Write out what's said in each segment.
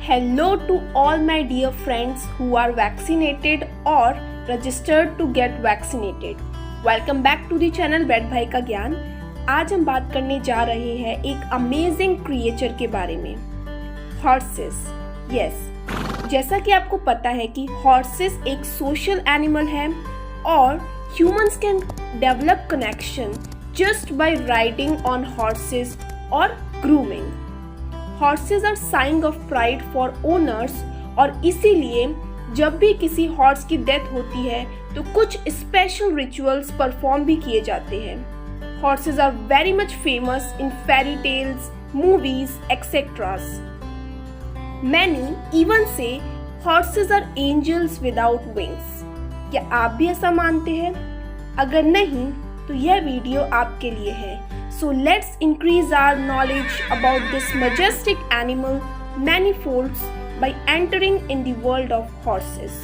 Hello to all my dear friends who are vaccinated or registered to get vaccinated. Welcome back to the channel wait भाई का ज्ञान। आज हम बात करने जा रहे हैं एक अमेजिंग क्रिएचर के बारे में, हॉर्सेस। यस, जैसा कि आपको पता है कि हॉर्सेस एक सोशल एनिमल है और humans can develop connection just by riding on horses और grooming. Horses are sign of pride for owners और इसीलिए जब भी किसी हॉर्स की डेथ होती है तो कुछ स्पेशल रिचुअल्स परफॉर्म भी किए जाते हैं। Horses are very much famous in fairy tales, movies etcetera. Many even say horses are angels without wings. क्या आप भी ऐसा मानते हैं? अगर नहीं तो यह वीडियो आपके लिए है। So let's increase our knowledge about this majestic animal manifolds by entering in the world of horses.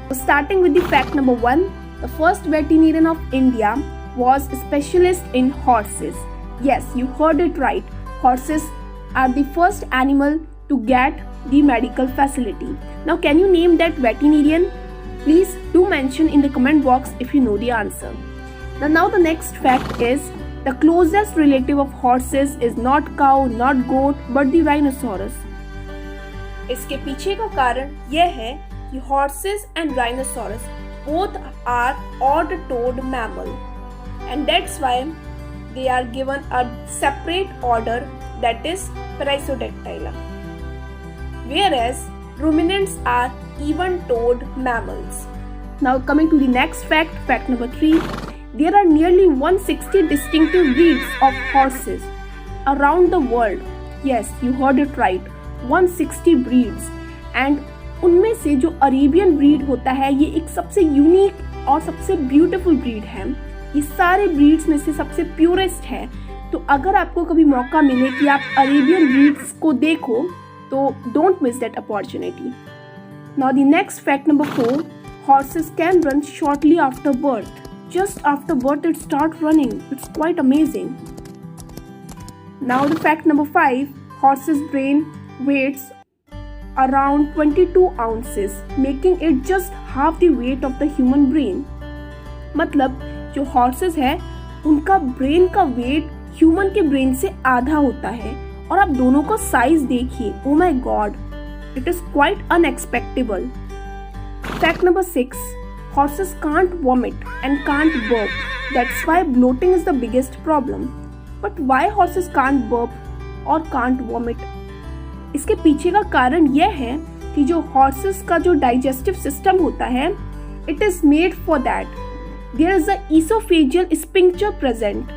So starting with the fact number 1, the first veterinarian of India was a specialist in horses. Yes, you heard it right. Horses are the first animal to get the medical facility. Now can you name that veterinarian? Please do mention in the comment box if you know the answer. Now the next fact is the closest relative of horses is not cow, not goat, but the rhinoceros. इसके पीछे का कारण यह है कि horses and rhinoceros both are odd-toed mammal, and that's why they are given a separate order, that is Perissodactyla. Whereas ruminants are even-toed mammals. Now coming to the next fact, fact number 3. There are nearly 160 distinctive breeds of horses around the world. Yes, you heard it right. 160 breeds. And उनमें से जो Arabian breed होता है ये एक सबसे unique और सबसे ब्यूटीफुल ब्रीड है। ये सारे ब्रीड्स में से सबसे प्योरेस्ट है। तो अगर आपको कभी मौका मिले कि आप अरेबियन ब्रीड्स को देखो तो don't miss that opportunity. Now the next fact number 4. Horses can run shortly after birth. Just after birth it starts running. It's quite amazing. Now the fact number 5. Horse's brain weighs around 22 ounces, making it just half the weight of the human brain. मतलब जो horses है उनका brain का weight human के brain से आधा होता है। और आप दोनों का size देखिए, oh my god, it is quite unexpectable. Fact number 6. Horses can't vomit and can't burp. That's why bloating is the biggest problem. But why horses can't burp or can't vomit? इसके पीछे का कारण यह है कि जो horses का जो digestive system होता है, it is made for that. There is a esophageal sphincter present,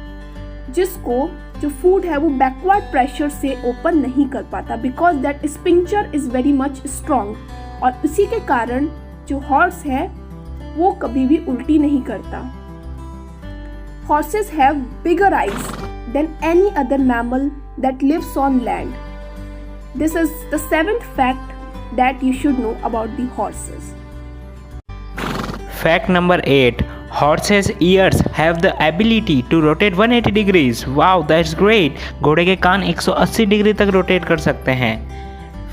जिसको जो food है वो backward pressure से open नहीं कर पाता because that sphincter is very much strong. और इसी के कारण जो horse है वो कभी भी उल्टी नहीं करता। Horses have bigger eyes than any other mammal that lives on land. This is the 7th fact that you should know about the horses. Fact number 8. Horses' ears have the ability to rotate 180 degrees. Wow, that's great. घोड़े के कान 180 degree तक rotate कर सकते हैं।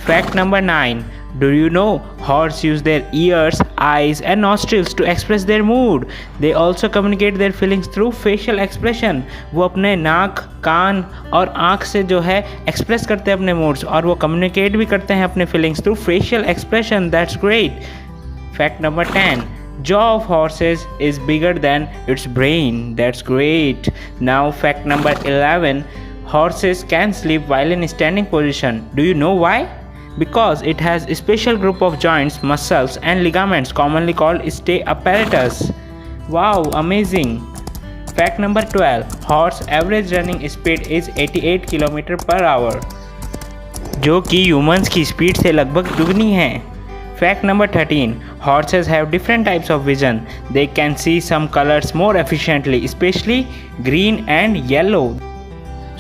Fact number 9. Do you know horses use their ears, eyes and nostrils to express their mood? They also communicate their feelings through facial expression. वो अपने नाक, कान और आँख से जो है एक्सप्रेस करते हैं अपने moods और वो कम्युनिकेट भी करते हैं अपने feelings through facial expression. That's great. Fact number 10. Jaw of horses is bigger than its brain. That's great. Now fact number 11. Horses can sleep while in standing position. Do you know why? Because it has a special group of joints, muscles and ligaments commonly called stay apparatus. Wow, amazing. Fact number 12. Horse average running speed is 88 km/h, जो कि humans की speed से लगभग दुगनी है। Fact number 13. Horses have different types of vision. They can see some colors more efficiently, especially green and yellow.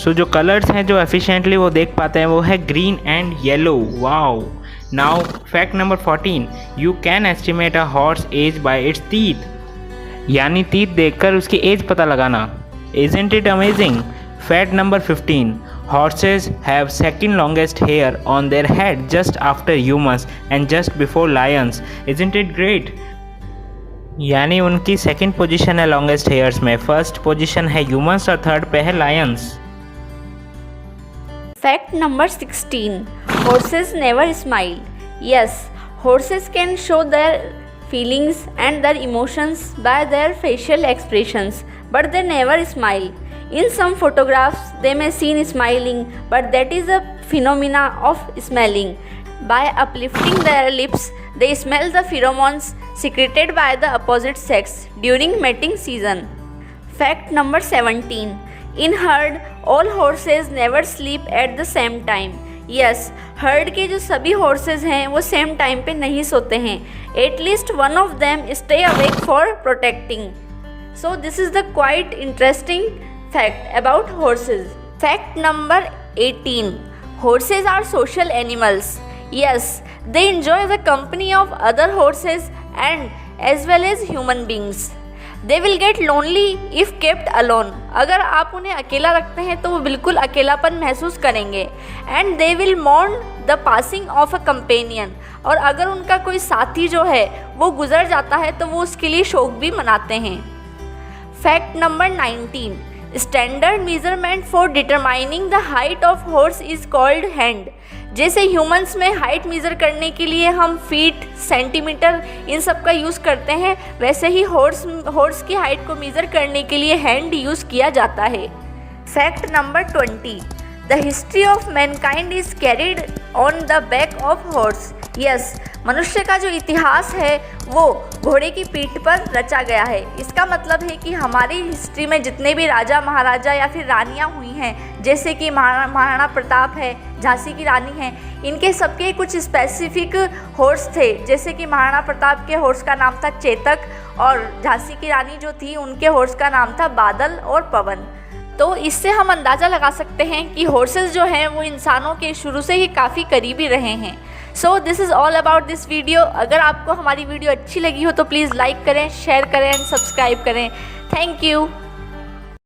सो जो colours हैं जो एफिशिएंटली वो देख पाते हैं वो है green and yellow. Wow. Now fact number 14. You can estimate a horse age by its teeth, यानी टीथ देखकर उसकी एज पता लगाना। Isn't it amazing? Fact number 15. Horses have second longest hair on their head just after humans and just before lions. Isn't it great? यानी उनकी second position है longest hairs में, first position है humans और third पे है Lions. Fact number 16. Horses never smile. Yes, horses can show their feelings and their emotions by their facial expressions, but they never smile. In some photographs, they may seen smiling, but that is a phenomena of smelling. By uplifting their lips, they smell the pheromones secreted by the opposite sex during mating season. Fact number 17. In herd, all horses never sleep at the same time. Yes, herd के जो सभी horses हैं वो same time पे नहीं सोते हैं. At least one of them stay awake for protecting. So this is the quite interesting fact about horses. Fact number 18. Horses are social animals. Yes, they enjoy the company of other horses and as well as human beings. They will get lonely if kept alone. अगर आप उन्हें अकेला रखते हैं तो वो बिल्कुल अकेलापन महसूस करेंगे. And they will mourn the passing of a companion. और अगर उनका कोई साथी जो है वो गुजर जाता है तो वो उसके लिए शोक भी मनाते हैं. Fact number 19. Standard measurement for determining the height of horse is called hand. जैसे ह्यूमंस में हाइट मेज़र करने के लिए हम फीट, सेंटीमीटर इन सब का यूज़ करते हैं, वैसे ही हॉर्स की हाइट को मेज़र करने के लिए हैंड यूज़ किया जाता है. Fact number 20. The history of Mankind is carried on the back of horse. Yes, मनुष्य का जो इतिहास है वो घोड़े की पीठ पर रचा गया है. इसका मतलब है कि हमारी हिस्ट्री में जितने भी राजा महाराजा या फिर रानियाँ हुई हैं, जैसे कि महाराणा प्रताप है, झांसी की रानी हैं, इनके सबके कुछ स्पेसिफिक हॉर्स थे. जैसे कि महाराणा प्रताप के हॉर्स का नाम था चेतक और झांसी की रानी जो थी उनके हॉर्स का नाम था बादल और पवन. तो इससे हम अंदाज़ा लगा सकते हैं कि हॉर्सेस जो हैं वो इंसानों के शुरू से ही काफ़ी करीबी रहे हैं. So this is all about this video. अगर आपको हमारी वीडियो अच्छी लगी हो तो प्लीज़ लाइक करें, शेयर करें एंड सब्सक्राइब करें. Thank you.